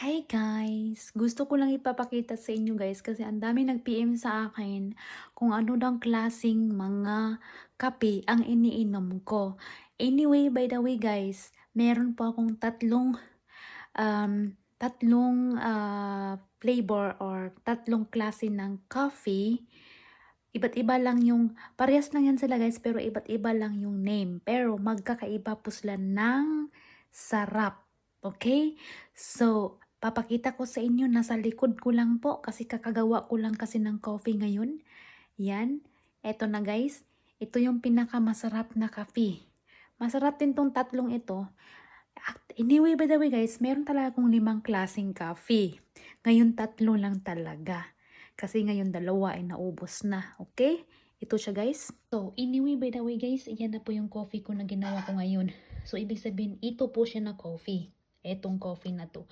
Hi guys! Gusto ko lang ipapakita sa inyo guys kasi ang dami nag-PM sa akin kung ano daw klaseng mga kape ang iniinom ko. Anyway, by the way guys, meron po akong flavor or tatlong klase ng coffee. Iba't iba lang yung, parehas lang yan sila guys, pero iba't iba lang yung name. Pero magkakaiba po sila ng sarap. Okay? So, papakita ko sa inyo, nasa likod ko lang po kasi kakagawa ko lang kasi ng coffee ngayon. Yan. Eto na guys. Ito yung pinakamasarap na coffee. Masarap din tong tatlong ito. Anyway, by the way guys, meron talaga akong 5 klaseng coffee. Ngayon 3 lang talaga. Kasi ngayon 2 ay naubos na. Okay? Ito siya guys. So, anyway, by the way guys, yan na po yung coffee ko na ginawa ko ngayon. So, ibig sabihin, ito po siya na coffee. Etong coffee na to.